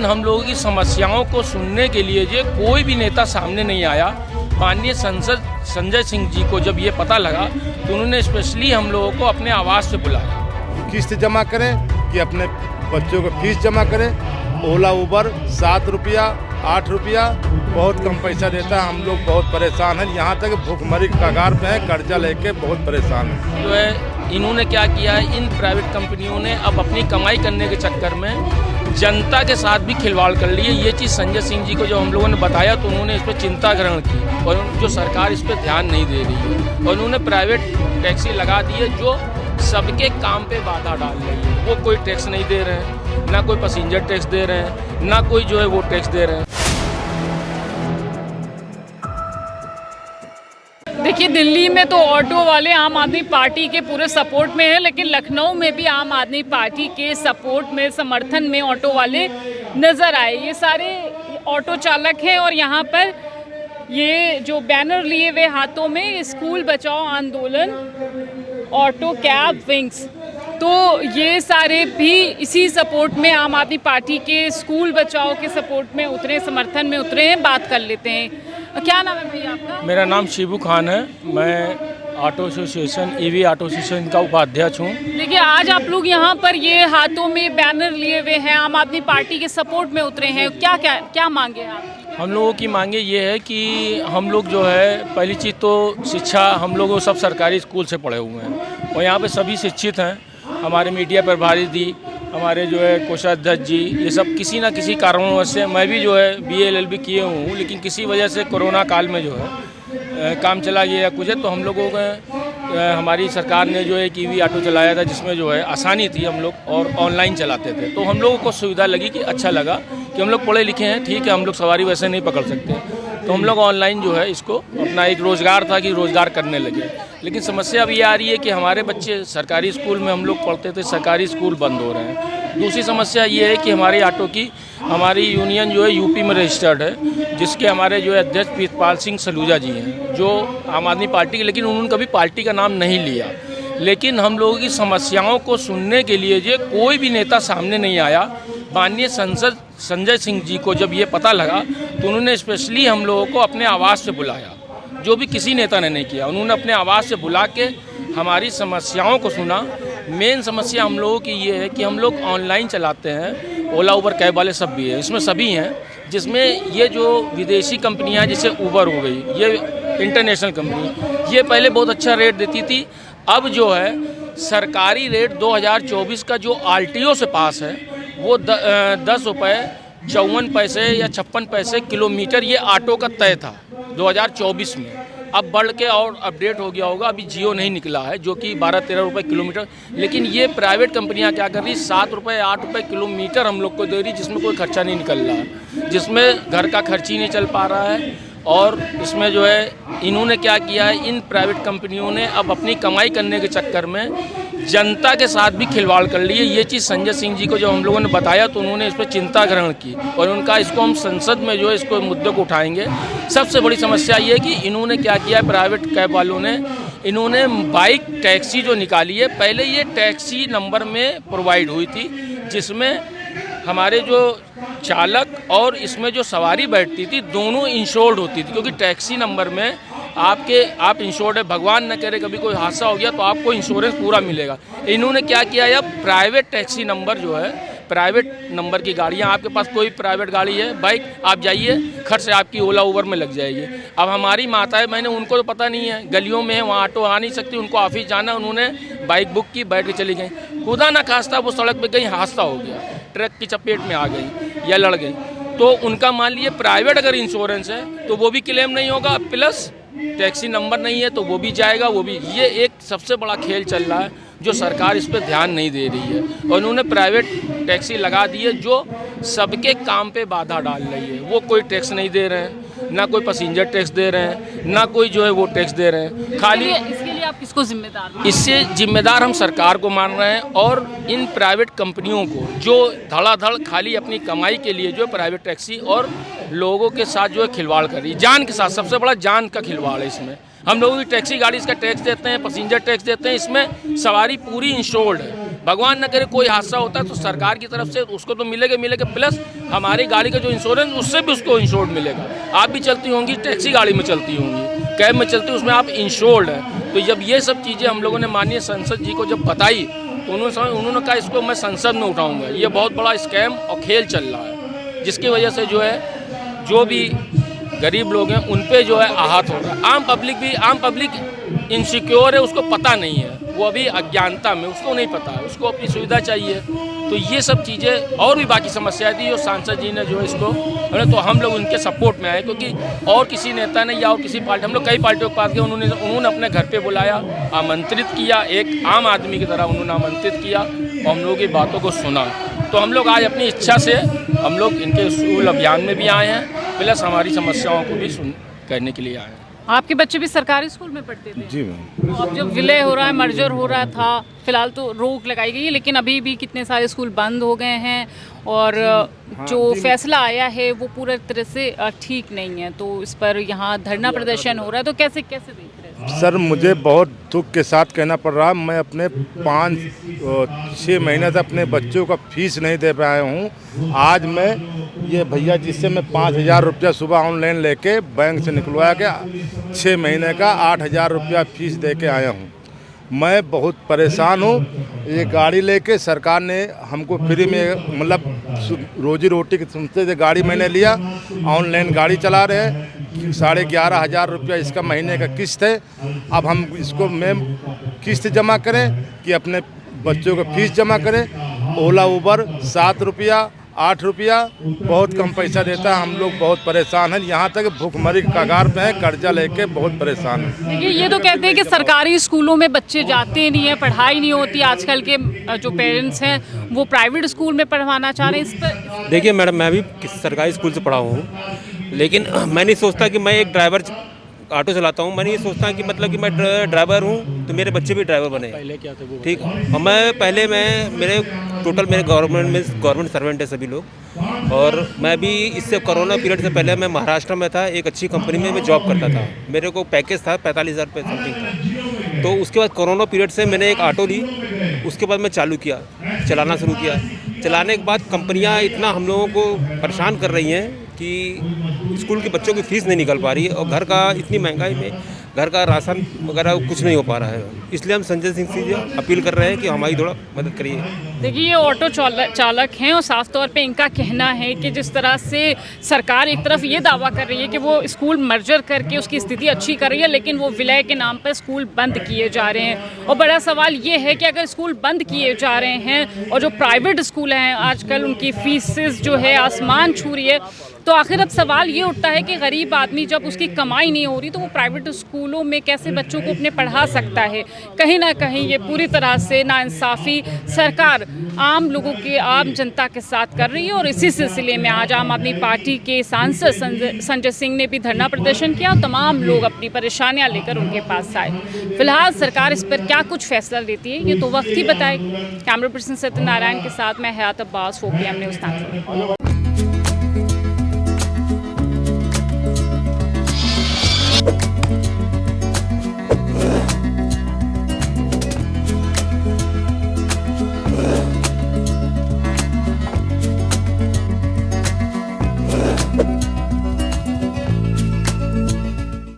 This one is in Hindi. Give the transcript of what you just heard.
हम लोगों की समस्याओं को सुनने के लिए जो कोई भी नेता सामने नहीं आया। माननीय सांसद संजय सिंह जी को जब ये पता लगा तो उन्होंने स्पेशली हम लोगों को अपने आवास पे बुलाया। किस्त जमा करें कि अपने बच्चों को फीस जमा करें। ओला उबर 7 रुपया 8 रुपया बहुत कम पैसा देता है। हम लोग बहुत परेशान हैं, यहाँ तक भूखमरी के कगार पे हैं, कर्जा लेके बहुत परेशान हैं। जो है इन्होंने क्या किया है, इन प्राइवेट कंपनियों ने अब अपनी कमाई करने के चक्कर में जनता के साथ भी खिलवाड़ कर लिए। ये चीज़ संजय सिंह जी को जब हम लोगों ने बताया तो उन्होंने इस पर चिंता ग्रहण की और जो सरकार इस पर ध्यान नहीं दे रही है और उन्होंने प्राइवेट टैक्सी लगा दी है जो सबके काम पे बाधा डाल रही है। वो कोई टैक्स नहीं दे रहे हैं, ना कोई पैसेंजर टैक्स दे रहे हैं, ना कोई जो है वो टैक्स दे रहे हैं। देखिए, दिल्ली में तो ऑटो वाले आम आदमी पार्टी के पूरे सपोर्ट में है, लेकिन लखनऊ में भी आम आदमी पार्टी के सपोर्ट में, समर्थन में ऑटो वाले नज़र आए। ये सारे ऑटो चालक हैं और यहाँ पर ये जो बैनर लिए हुए हाथों में स्कूल बचाओ आंदोलन, ऑटो कैब विंग्स, तो ये सारे भी इसी सपोर्ट में आम आदमी पार्टी के स्कूल बचाओ के सपोर्ट में उतरे, समर्थन में उतरे हैं। बात कर लेते हैं। क्या नाम है भैया आपका? मेरा नाम शिबू खान है। मैं auto association EV auto association का उपाध्यक्ष हूँ। देखिए, आज आप लोग यहाँ पर ये हाथों में बैनर लिए हुए हैं, आम आदमी पार्टी के सपोर्ट में उतरे हैं। क्या क्या क्या मांगे आप? हम लोगों की मांगे ये है कि हम लोग जो है, पहली चीज़ तो शिक्षा, हम लोग सब सरकारी स्कूल से पढ़े हुए हैं और यहाँ पे सभी शिक्षित हैं। हमारे मीडिया प्रभारी दी, हमारे जो है कोषाध्यक्ष जी, ये सब किसी ना किसी कारणवश से, मैं भी जो है BA LLB किए हूँ, लेकिन किसी वजह से कोरोना काल में जो है काम चला गया या कुछ है, तो हम लोगों को हमारी सरकार ने जो है एक EV ऑटो चलाया था जिसमें जो है आसानी थी, हम लोग और ऑनलाइन चलाते थे, तो हम लोगों को सुविधा लगी कि अच्छा लगा कि हम लोग पढ़े लिखे हैं, ठीक है, हम लोग सवारी वैसे नहीं पकड़ सकते, तो हम लोग ऑनलाइन जो है इसको अपना एक रोज़गार था कि रोज़गार करने लगे। लेकिन समस्या अब ये आ रही है कि हमारे बच्चे सरकारी स्कूल में हम लोग पढ़ते थे, सरकारी स्कूल बंद हो रहे हैं। दूसरी समस्या ये है कि हमारी ऑटो की हमारी यूनियन जो है यूपी में रजिस्टर्ड है, जिसके हमारे जो है अध्यक्ष प्रीतपाल सिंह सलूजा जी हैं, जो आम आदमी पार्टी के, लेकिन उन्होंने कभी पार्टी का नाम नहीं लिया। लेकिन हम लोगों की समस्याओं को सुनने के लिए जो कोई भी नेता सामने नहीं आया। माननीय सांसद संजय सिंह जी को जब ये पता लगा तो उन्होंने स्पेशली हम लोगों को अपने आवास से बुलाया, जो भी किसी नेता ने नहीं किया। उन्होंने अपने आवास से बुला के हमारी समस्याओं को सुना। मेन समस्या हम लोगों की ये है कि हम लोग ऑनलाइन चलाते हैं, ओला उबर कैब वाले सब भी हैं, इसमें सभी हैं, जिसमें ये जो विदेशी कंपनियां जैसे उबर हो गई, ये इंटरनेशनल कंपनी, ये पहले बहुत अच्छा रेट देती थी। अब जो है सरकारी रेट 2024 का जो RTO से पास है वो 10 रुपये 54 पैसे या 56 पैसे किलोमीटर ये ऑटो का तय था 2024 में। अब बढ़ के और अपडेट हो गया होगा, अभी जियो नहीं निकला है, जो कि 12-13 रुपये किलोमीटर। लेकिन ये प्राइवेट कंपनियां क्या कर रही, 7 रुपये 8 रुपये किलोमीटर हम लोग को दे रही, जिसमें कोई खर्चा नहीं निकल रहा है, जिसमें घर का खर्च ही नहीं चल पा रहा है। और इसमें जो है इन्होंने क्या किया है, इन प्राइवेट कंपनियों ने अब अपनी कमाई करने के चक्कर में जनता के साथ भी खिलवाड़ कर लिए। ये चीज़ संजय सिंह जी को जब हम लोगों ने बताया तो उन्होंने इस पर चिंता ग्रहण की और उनका इसको हम संसद में जो है इसको मुद्दे को उठाएंगे। सबसे बड़ी समस्या ये है कि इन्होंने क्या किया है, प्राइवेट कैब वालों ने, इन्होंने बाइक टैक्सी जो निकाली है, पहले ये टैक्सी नंबर में प्रोवाइड हुई थी, जिसमें हमारे जो चालक और इसमें जो सवारी बैठती थी दोनों इंश्योर्ड होती थी, क्योंकि टैक्सी नंबर में आप इंश्योर्ड है, भगवान न करे कभी कोई हादसा हो गया तो आपको इंश्योरेंस पूरा मिलेगा। इन्होंने क्या किया है, अब प्राइवेट टैक्सी नंबर जो है, प्राइवेट नंबर की गाड़ियां, आपके पास कोई प्राइवेट गाड़ी है, बाइक, आप जाइए, खर्च से आपकी ओला उबर में लग जाएगी। अब हमारी माताएं बहनें, उनको तो पता नहीं है, गलियों में है, वहाँ ऑटो आ नहीं सकती, उनको ऑफिस जाना, उन्होंने बाइक बुक की, बैठ के चली गई, खुदा ना खास्ता वो सड़क पर गई, हादसा हो गया, ट्रक की चपेट में आ गई या लड़ गई, तो उनका मान लीजिए प्राइवेट अगर इंश्योरेंस है तो वो भी क्लेम नहीं होगा, प्लस टैक्सी नंबर नहीं है तो वो भी जाएगा, वो भी। ये एक सबसे बड़ा खेल चल रहा है जो सरकार इस पर ध्यान नहीं दे रही है और उन्होंने प्राइवेट टैक्सी लगा दी है जो सबके काम पे बाधा डाल रही है। वो कोई टैक्स नहीं दे रहे हैं, ना कोई पैसेंजर टैक्स दे रहे हैं, ना कोई जो है वो टैक्स दे रहे हैं। खाली इसके लिए आप किसको जिम्मेदार मानते हैं? इससे जिम्मेदार हम सरकार को मान रहे हैं और इन प्राइवेट कंपनियों को जो धड़ाधड़ खाली अपनी कमाई के लिए जो प्राइवेट टैक्सी और लोगों के साथ जो है खिलवाड़ कर रही है, जान के साथ। सबसे बड़ा जान का खिलवाड़ है इसमें। हम लोगों की टैक्सी गाड़ी इसका टैक्स देते हैं, पैसेंजर टैक्स देते हैं, इसमें सवारी पूरी इंश्योर्ड है, भगवान न करे कोई हादसा होता है तो सरकार की तरफ से उसको तो मिलेगा, प्लस हमारी गाड़ी का जो इंश्योरेंस उससे भी उसको इंश्योर्ड मिलेगा। आप भी चलती होंगी, टैक्सी गाड़ी में चलती होंगी, कैब में चलती, उसमें आप इंश्योर्ड हैं। तो जब ये सब चीज़ें हम लोगों ने माननीय संसद जी को जब बताई तो उन्होंने कहा इसको मैं संसद में उठाऊँगा। ये बहुत बड़ा स्कैम और खेल चल रहा है, जिसकी वजह से जो है जो भी गरीब लोग हैं उन पे जो है आहत हो रहा है। आम पब्लिक इनसिक्योर है, उसको पता नहीं है, वो अभी अज्ञानता में, उसको नहीं पता है, उसको अपनी सुविधा चाहिए। तो ये सब चीज़ें और भी बाकी समस्याएं थी जो सांसद जी ने जो है इसको तो हम लोग उनके सपोर्ट में आए, क्योंकि और किसी नेता ने या और किसी पार्टी, हम लोग कई पार्टियों के पास गए, उन्होंने अपने घर पे बुलाया, आमंत्रित किया, एक आम आदमी की तरह उन्होंने आमंत्रित किया और हम लोगों की बातों को सुना। तो हम लोग आज अपनी इच्छा से हम लोग इनके स्कूल अभियान में भी आए हैं, प्लस हमारी समस्याओं को भी करने के लिए आए हैं। आपके बच्चे भी सरकारी स्कूल में पढ़ते थे? जी मैम। तो अब जब विलय हो रहा है, मर्जर हो रहा था, फिलहाल तो रोक लगाई गई है, लेकिन अभी भी कितने सारे स्कूल बंद हो गए हैं और जो फैसला आया है वो पूरी तरह से ठीक नहीं है। तो इस पर यहाँ धरना प्रदर्शन हो रहा है, तो कैसे देख रहे हैं? सर मुझे बहुत दुख के साथ कहना पड़ रहा है, मैं अपने 5-6 महीने से अपने बच्चों का फीस नहीं दे पाया हूँ। आज मैं ये भैया जिससे मैं 5,000 रुपया सुबह ऑनलाइन लेके बैंक से निकलवाया के 6 महीने का 8,000 रुपया फीस दे के आया हूँ। मैं बहुत परेशान हूँ। ये गाड़ी लेके सरकार ने हमको फ्री में, मतलब रोजी रोटी के सुनते थे, गाड़ी मैंने लिया, ऑनलाइन गाड़ी चला रहे हैं, 11,500 रुपया इसका महीने का किस्त है। अब हम इसको मैम किस्त जमा करें कि अपने बच्चों का फीस जमा करें। ओला उबर 7 रुपया 8 रुपया, बहुत कम पैसा देता है। हम लोग बहुत परेशान हैं, यहाँ तक भूखमरी के कगार पे हैं, कर्जा लेके बहुत परेशान हैं। देखिए, ये तो कहते हैं कि सरकारी स्कूलों में बच्चे जाते नहीं हैं, पढ़ाई नहीं होती। आजकल के जो पेरेंट्स हैं वो प्राइवेट स्कूल में पढ़वाना चाह रहे हैं। इस पर देखिए मैडम, मैं भी सरकारी स्कूल से पढ़ा हूँ, लेकिन मैं नहीं सोचता कि मैं एक ड्राइवर ऑटो चलाता हूँ, मैं नहीं सोचता कि मतलब कि मैं ड्राइवर हूँ तो मेरे बच्चे भी ड्राइवर बने। पहले क्या थे वो ठीक, और मेरे गवर्नमेंट सर्वेंट है सभी लोग। और मैं भी इससे कोरोना पीरियड से पहले मैं महाराष्ट्र में था, एक अच्छी कंपनी में मैं जॉब करता था। मेरे को पैकेज था 45,000 रुपये समथिंग था। तो उसके बाद कोरोना पीरियड से मैंने एक ऑटो ली, उसके बाद मैं चलाना शुरू किया। चलाने के बाद कंपनियां इतना हम लोगों को परेशान कर रही हैं कि स्कूल के बच्चों की फ़ीस नहीं निकल पा रही है, और घर का इतनी महंगाई में घर का राशन वगैरह कुछ नहीं हो पा रहा है। इसलिए हम संजय सिंह से अपील कर रहे हैं कि हमारी थोड़ा मदद करिए। देखिए, ये ऑटो चालक हैं और साफ तौर पे इनका कहना है कि जिस तरह से सरकार एक तरफ ये दावा कर रही है कि वो स्कूल मर्जर करके उसकी स्थिति अच्छी कर रही है, लेकिन वो विलय के नाम पर स्कूल बंद किए जा रहे हैं। और बड़ा सवाल ये है कि अगर स्कूल बंद किए जा रहे हैं और जो प्राइवेट स्कूल हैं आजकल उनकी फीसेस जो है आसमान छू रही है, तो आखिर अब सवाल ये उठता है कि गरीब आदमी जब उसकी कमाई नहीं हो रही तो वो प्राइवेट स्कूलों में कैसे बच्चों को अपने पढ़ा सकता है। कहीं ना कहीं ये पूरी तरह से नाइंसाफ़ी सरकार आम लोगों के, आम जनता के साथ कर रही है। और इसी सिलसिले में आज आम आदमी पार्टी के सांसद संजय सिंह ने भी धरना प्रदर्शन किया और तमाम लोग अपनी परेशानियां लेकर उनके पास आए। फिलहाल सरकार इस पर क्या कुछ फैसला लेती है ये तो वक्त ही बताएगी। कैमरा पर्सन सत्यनारायण के साथ मैं हयात अब्बास, 4PM न्यूज़।